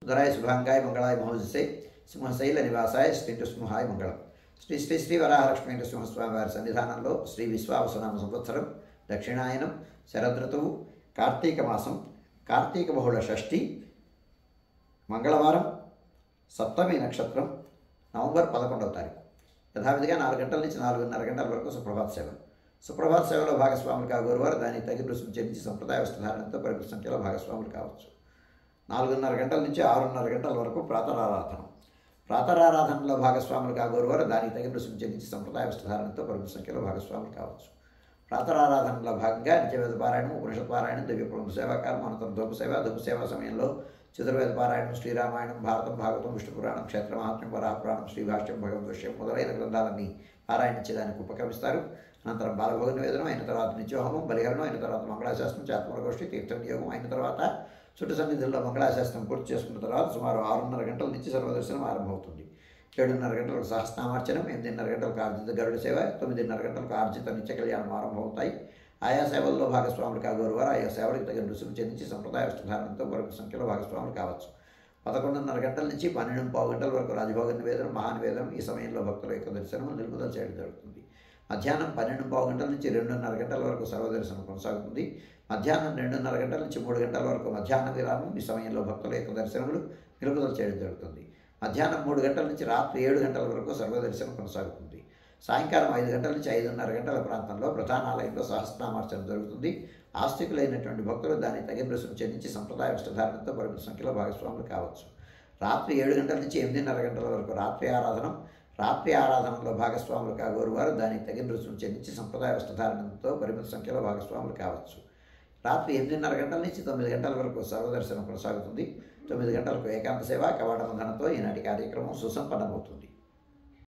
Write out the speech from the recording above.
సుందరాయ శుభాంగాయ మంగళాయ మహోజసే సింహశైల నివాసాయ శ్రీనృసింహాయ మంగళం. శ్రీ శ్రీ శ్రీ వరాహలక్ష్మీ నృసింహస్వామి వారి సన్నిధానంలో శ్రీ విశ్వావసునామ సంవత్సరం దక్షిణాయనం శరదృతువు కార్తీక మాసం కార్తీక బహుళ షష్ఠి మంగళవారం సప్తమి నక్షత్రం నవంబర్ 11వ తారీఖు యథావిధిగా 4 గంటల నుంచి 4:30 గంటల వరకు సుప్రభాత సేవ. సుప్రభాత సేవలో భాగస్వాములు కాగోరువారు దానికి తగిన రుసుము చెల్లించి సంప్రదాయ వస్త్రధారణతో పరిమిత సంఖ్యలో భాగస్వాములు కావచ్చు. 4:30 గంటల నుంచి 6:30 గంటల వరకు ప్రాతరారాధన. ప్రాతరారాధనలో భాగస్వాములు కాగోరువారు దానికి తగిన రుసుము చెల్లించి సంప్రదాయ వస్త్రధారణతో పరిమిత సంఖ్యలో భాగస్వాములు కావచ్చు. ప్రాతరారాధనలో భాగంగా నిత్యవేద పారాయణం, ఉపనిషత్ పారాయణం, దివ్యప్రబంధ సేవాకాలం, అనంతరం ధూప సేవ సమయంలో చతుర్వేద పారాయణం, శ్రీరామాయణం, భారతం, భాగవతం, విష్ణు పురాణం, క్షేత్ర మహాత్మ్యం, వరాహపురాణం, శ్రీభాష్యం, భగవద్విషయం మొదలైన గ్రంథాలన్నీ పారాయణించేదానికి ఉపక్రమిస్తారు. అనంతరం బాలభోగ నివేదనం అయిన తర్వాత నిత్యోహోమం, బలిహరణం అయిన తర్వాత మంగళాశాస్త్రం, చాత్మరగోష్ఠి, తీర్థ వినియోగం అయిన తర్వాత చుట్టు సన్నిధుల్లో మంగళాశాస్త్రం పూర్తి చేసుకున్న తర్వాత సుమారు 6:30 గంటల నుంచి సర్వదర్శనం ఆరంభమవుతుంది. 7:30 గంటలకు సహస్నామార్చనం, 8:30 గంటలకు ఆర్జిత గరుడ సేవ, 9:30 గంటలకు ఆర్జిత నిత్య కళ్యాణం ఆరంభమవుతాయి. ఆయా సేవల్లో భాగస్వాములు కాగోరువారు ఆయా సేవలకు తగిన రుసుము చెల్లించి సంప్రదాయ వస్త్రధారణతో పరిమిత సంఖ్యలో భాగస్వాములు కావచ్చు. 11:30 గంటల నుంచి 12:15 గంటల వరకు రాజభోగ నివేదనం, మహానివేదనం. ఈ సమయంలో భక్తుల యొక్క దర్శనం నిలుపుదల చేయడం జరుగుతుంది. మధ్యాహ్నం 12:15 గంటల నుంచి 2:30 గంటల వరకు సర్వదర్శనం కొనసాగుతుంది. మధ్యాహ్నం 2:30 గంటల నుంచి 3 గంటల వరకు మధ్యాహ్న విరామం. ఈ సమయంలో భక్తుల యొక్క దర్శనములు నిలుపుదల చేయడం జరుగుతుంది. మధ్యాహ్నం 3 గంటల నుంచి రాత్రి 7 గంటల వరకు సర్వదర్శనం కొనసాగుతుంది. సాయంకాలం 5 గంటల నుంచి 5:30 గంటల ప్రాంతంలో ప్రధానాలయంలో సహస్రనామార్చన జరుగుతుంది. ఆస్తికులైనటువంటి భక్తులు దానికి తగిన రుసుము చెల్లించి సంప్రదాయ వస్త్రధారణతో పరిమిత సంఖ్యలో భాగస్వాములు కావచ్చు. రాత్రి 7 గంటల నుంచి 8:30 గంటల వరకు రాత్రి ఆరాధన. రాత్రి ఆరాధనలో భాగస్వాములు కాగోరువారు దానికి తగిన రుసుము చెల్లించి సంప్రదాయ వస్త్రధారణతో పరిమిత సంఖ్యలో భాగస్వాములు కావచ్చు. రాత్రి 8:30 గంటల నుంచి 9 గంటల వరకు సర్వదర్శనం కొనసాగుతుంది. 9 గంటలకు ఏకాంత సేవ కవాటబంధనతో ఈనాటి కార్యక్రమం సుసంపన్నమవుతుంది.